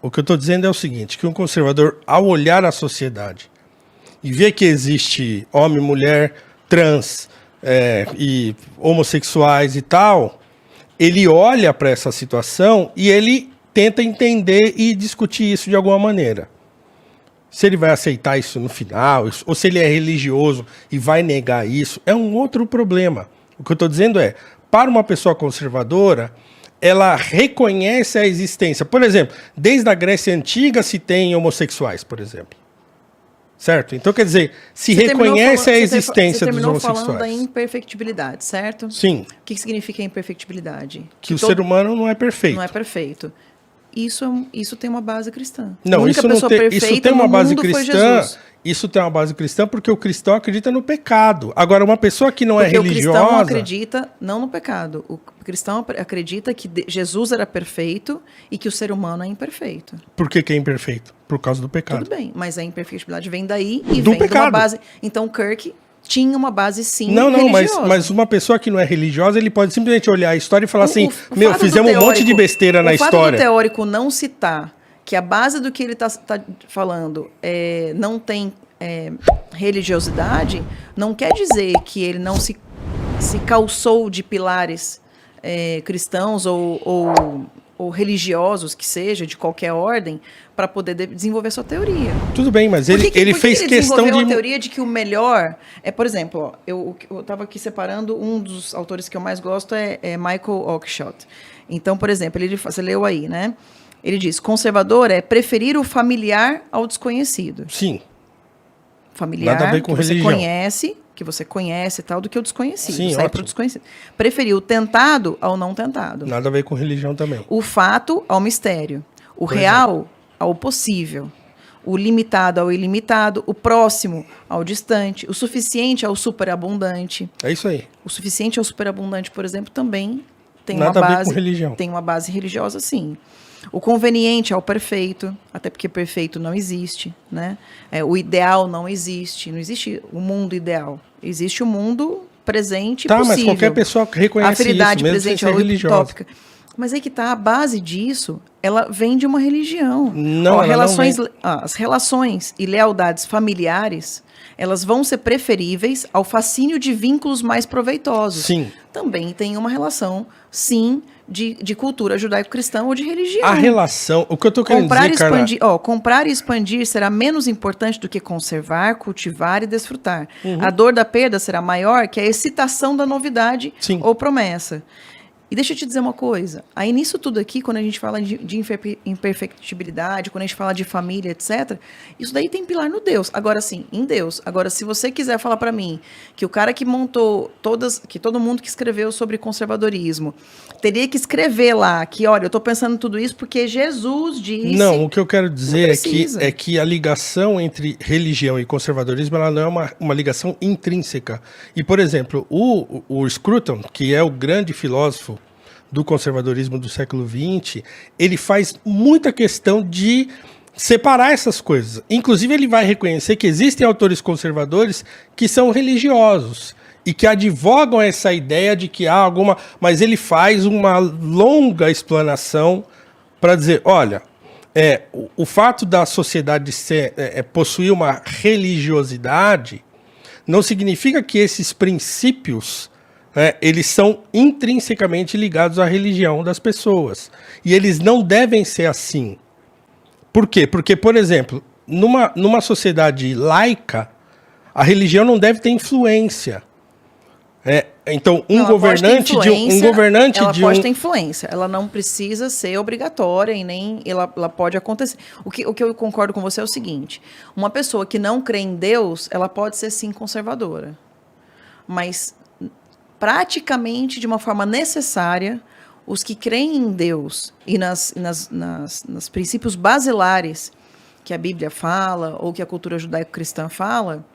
O que eu estou dizendo é o seguinte, que um conservador, ao olhar a sociedade e ver que existe homem, mulher, trans e homossexuais e tal, ele olha para essa situação e ele tenta entender e discutir isso de alguma maneira. Se ele vai aceitar isso no final, ou se ele é religioso e vai negar isso, é um outro problema. O que eu estou dizendo é, para uma pessoa conservadora, ela reconhece a existência. Por exemplo, desde a Grécia Antiga se tem homossexuais, por exemplo. Certo? Então, quer dizer, se reconhece a existência dos homossexuais. Você terminou falando da imperfectibilidade, certo? Sim. O que significa imperfectibilidade? Que o ser humano não é perfeito. Não é perfeito. Isso tem uma base cristã. Não, isso tem uma base cristã. Isso tem uma base cristã porque o cristão acredita no pecado. Agora, uma pessoa que não é religiosa... o cristão acredita não no pecado. O cristão acredita que Jesus era perfeito e que o ser humano é imperfeito. Por que é imperfeito? Por causa do pecado. Tudo bem, mas a imperfectibilidade vem daí e do vem pecado. De uma base... Então, Kirk tinha uma base, sim, não, religiosa. mas uma pessoa que não é religiosa, ele pode simplesmente olhar a história e falar fizemos um monte de besteira na história. O fato do teórico não citar que a base do que ele está falando não tem religiosidade, não quer dizer que ele não se calçou de pilares cristãos ou religiosos, que seja, de qualquer ordem, para poder desenvolver sua teoria. Tudo bem, mas ele fez questão de... a teoria de que o melhor... por exemplo, ó, eu estava aqui separando, um dos autores que eu mais gosto é Michael Oakeshott. Então, por exemplo, você leu aí, né? Ele diz, conservador é preferir o familiar ao desconhecido. Sim. Familiar, nada a ver com religião. Que você conhece e tal, do que o desconhecido. Sim, sai pro desconhecido. Preferir o tentado ao não tentado. Nada a ver com religião também. O fato ao mistério. O real ao possível. O limitado ao ilimitado. O próximo ao distante. O suficiente ao superabundante. É isso aí. O suficiente ao superabundante, por exemplo, também tem nada uma base... a ver com religião. Tem uma base religiosa, sim. O conveniente ao perfeito, até porque perfeito não existe, né? O ideal não existe o mundo ideal. Existe o mundo presente e possível. Mas qualquer pessoa reconhece isso, mesmo presente sem ser religiosa. Utópica. Mas aí que está, a base disso, ela vem de uma religião. Não, as relações e lealdades familiares, elas vão ser preferíveis ao fascínio de vínculos mais proveitosos. Sim. Também tem uma relação, sim, de cultura judaico-cristã ou de religião. A relação, o que eu estou querendo dizer, Carla... comprar e expandir será menos importante do que conservar, cultivar e desfrutar. A dor da perda será maior que a excitação da novidade ou promessa. E deixa eu te dizer uma coisa, aí nisso tudo aqui, quando a gente fala de imperfectibilidade, quando a gente fala de família, etc., isso daí tem pilar no Deus. Agora sim, em Deus. Agora, se você quiser falar para mim que o cara que montou que todo mundo que escreveu sobre conservadorismo teria que escrever lá que, olha, eu estou pensando em tudo isso porque Jesus disse... Não, o que eu quero dizer é que a ligação entre religião e conservadorismo ela não é uma ligação intrínseca. E, por exemplo, o Scruton, que é o grande filósofo do conservadorismo do século XX, ele faz muita questão de separar essas coisas. Inclusive, ele vai reconhecer que existem autores conservadores que são religiosos e que advogam essa ideia de que há alguma... Mas ele faz uma longa explanação para dizer, olha, o fato da sociedade possuir uma religiosidade não significa que esses princípios... eles são intrinsecamente ligados à religião das pessoas. E eles não devem ser assim. Por quê? Porque, por exemplo, numa sociedade laica, a religião não deve ter influência. Então, governante pode ter influência. Ela não precisa ser obrigatória e nem ela pode acontecer. O que eu concordo com você é o seguinte: uma pessoa que não crê em Deus, ela pode ser sim conservadora. Mas praticamente de uma forma necessária, os que creem em Deus e nos princípios basilares que a Bíblia fala ou que a cultura judaico-cristã fala,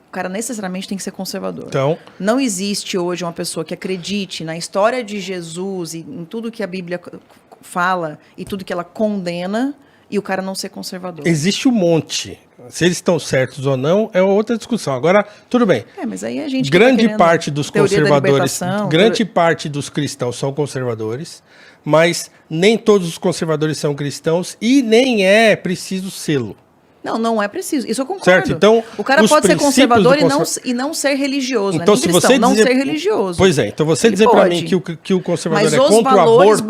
o cara necessariamente tem que ser conservador. Então, não existe hoje uma pessoa que acredite na história de Jesus e em tudo que a Bíblia fala e tudo que ela condena e o cara não ser conservador. Existe um monte. Se eles estão certos ou não, é outra discussão. Agora, tudo bem. Mas aí a gente grande parte dos conservadores, grande parte dos cristãos são conservadores, mas nem todos os conservadores são cristãos e nem é preciso sê-lo. Não é preciso. Isso eu concordo. Certo, então, o cara pode ser conservador e não ser religioso. Então, se você não ser religioso. Pois é, então você dizer para mim que o conservador é contra o aborto,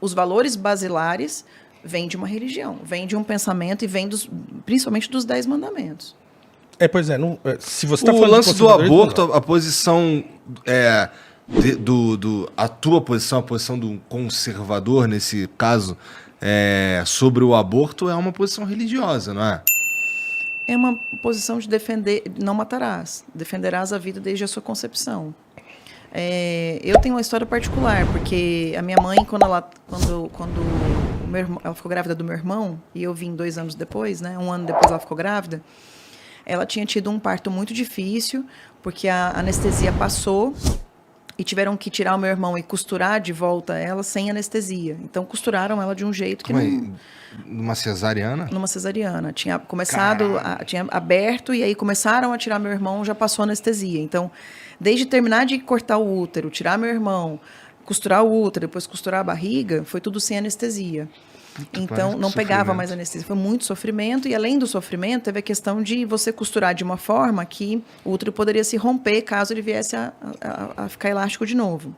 os valores basilares vêm de uma religião, vêm de um pensamento e vêm principalmente dos 10 mandamentos. Pois é. Se você tá falando o lance do aborto, a posição a tua posição, a posição do conservador nesse caso, sobre o aborto é uma posição religiosa, não é? É uma posição de defender, não matarás, defenderás a vida desde a sua concepção. Eu tenho uma história particular, porque a minha mãe, quando ela ficou grávida do meu irmão, e eu vim 2 anos depois, né? 1 ano depois ela ficou grávida, ela tinha tido um parto muito difícil, porque a anestesia passou, e tiveram que tirar o meu irmão e costurar de volta ela sem anestesia. Então, costuraram ela de um jeito que não... Numa cesariana? Numa cesariana. Tinha começado, tinha aberto, e aí começaram a tirar meu irmão, já passou anestesia. Então, desde terminar de cortar o útero, tirar meu irmão, costurar o útero, depois costurar a barriga, foi tudo sem anestesia. Então, não pegava mais anestesia. Foi muito sofrimento. E, além do sofrimento, teve a questão de você costurar de uma forma que o útero poderia se romper caso ele viesse a ficar elástico de novo.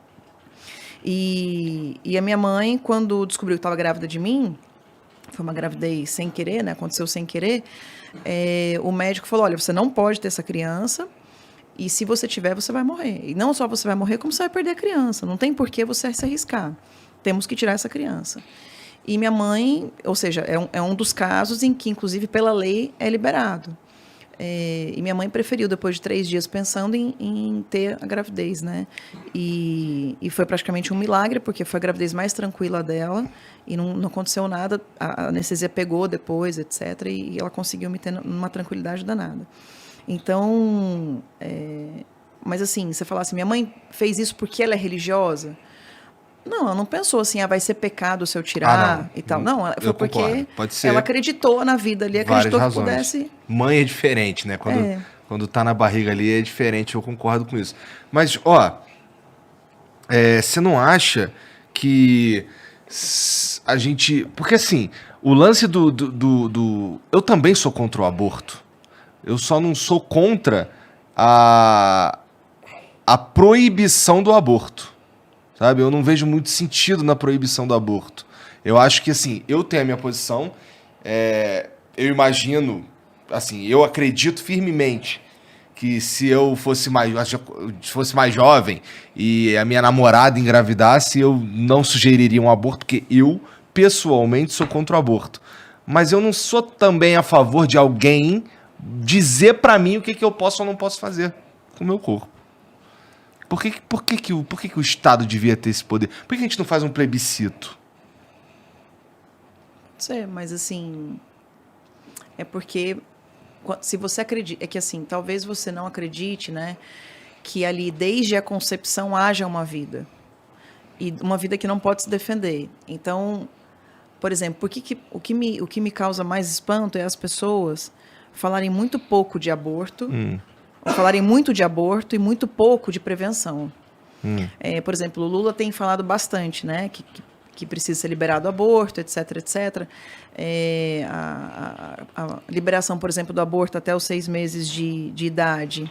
E a minha mãe, quando descobriu que estava grávida de mim, foi uma gravidez sem querer, né? Aconteceu sem querer. O médico falou, olha, você não pode ter essa criança. E se você tiver, você vai morrer. E não só você vai morrer, como você vai perder a criança. Não tem por que você se arriscar. Temos que tirar essa criança. E minha mãe, ou seja, é um dos casos em que, inclusive, pela lei, é liberado. E minha mãe preferiu, depois de 3 dias, pensando em ter a gravidez, né? E foi praticamente um milagre, porque foi a gravidez mais tranquila dela, e não aconteceu nada, a anestesia pegou depois, etc., e ela conseguiu me ter numa tranquilidade danada. Então, mas assim, você falar assim, minha mãe fez isso porque ela é religiosa? Não, ela não pensou assim, vai ser pecado se eu tirar e tal. Não, foi porque ela acreditou na vida ali, acreditou que pudesse... Mãe é diferente, né? Quando tá na barriga ali é diferente, eu concordo com isso. Mas, você não acha que a gente... Porque assim, o lance eu também sou contra o aborto. Eu só não sou contra a proibição do aborto. Sabe? Eu não vejo muito sentido na proibição do aborto. Eu acho que, assim, eu tenho a minha posição, eu imagino, assim, eu acredito firmemente que se eu fosse mais jovem e a minha namorada engravidasse, eu não sugeriria um aborto, porque eu, pessoalmente, sou contra o aborto. Mas eu não sou também a favor de alguém dizer pra mim o que eu posso ou não posso fazer com o meu corpo. Por que o Estado devia ter esse poder? Por que a gente não faz um plebiscito? Pode ser, mas assim... É porque... Se você acredita... É que assim, talvez você não acredite, né? Que ali, desde a concepção, haja uma vida. E uma vida que não pode se defender. Então, por exemplo, o que me causa mais espanto é as pessoas falarem muito pouco de aborto... falarem muito de aborto e muito pouco de prevenção. Por exemplo, o Lula tem falado bastante, né, que precisa ser liberado o aborto, etc, etc. A liberação, por exemplo, do aborto até os 6 meses de idade,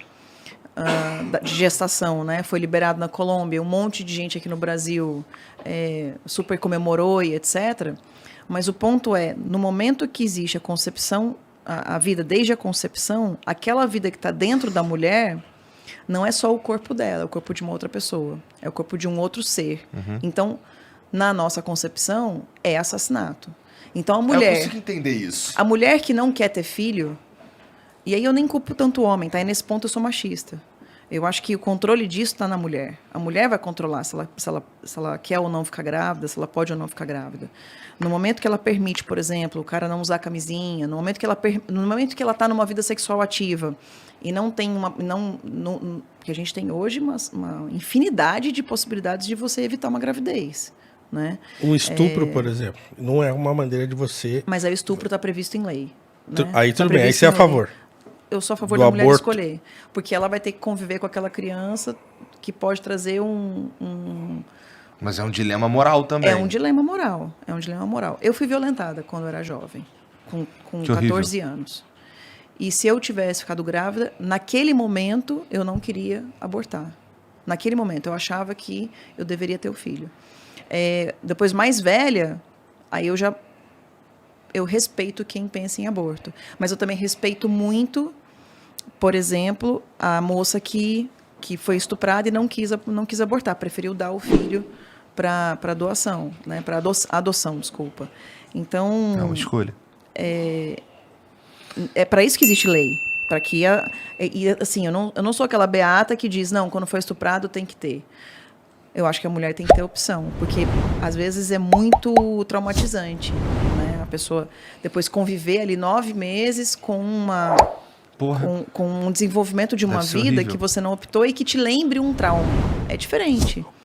de gestação, né, foi liberado na Colômbia. Um monte de gente aqui no Brasil super comemorou e etc. Mas o ponto é, no momento que existe a concepção, a vida desde a concepção, aquela vida que está dentro da mulher não é só o corpo dela, é o corpo de uma outra pessoa, é o corpo de um outro ser. Então, na nossa concepção, é assassinato. Então, a mulher... Eu consigo entender isso. A mulher que não quer ter filho, e aí eu nem culpo tanto o homem, tá? E nesse ponto eu sou machista. Eu acho que o controle disso está na mulher. A mulher vai controlar se ela quer ou não ficar grávida, se ela pode ou não ficar grávida. No momento que ela permite, por exemplo, o cara não usar camisinha, no momento que ela está numa vida sexual ativa e não tem porque a gente tem hoje uma infinidade de possibilidades de você evitar uma gravidez. né? Um estupro, por exemplo, não é uma maneira de você... Mas aí o estupro está previsto em lei. Né? Aí tudo Tá bem, aí você é a favor. Eu sou a favor Do da mulher aborto. escolher. Porque ela vai ter que conviver com aquela criança que pode trazer Mas é um dilema moral também. É um dilema moral. É um dilema moral. Eu fui violentada quando eu era jovem, com Que horrível. 14 anos. E se eu tivesse ficado grávida, naquele momento eu não queria abortar. Naquele momento eu achava que eu deveria ter o filho. Depois, mais velha, aí eu respeito quem pensa em aborto. Mas eu também respeito muito, por exemplo, a moça que foi estuprada e não quis abortar, preferiu dar o filho para doação, né? Para adoção, desculpa. Então, É uma escolha. é para isso que existe lei, para que assim, eu não sou aquela beata que diz não, quando for estuprado tem que ter. Eu acho que a mulher tem que ter opção, porque às vezes é muito traumatizante, né? A pessoa depois conviver ali 9 meses com um desenvolvimento de uma Deve ser vida horrível. que você não optou e que te lembre um trauma. É diferente.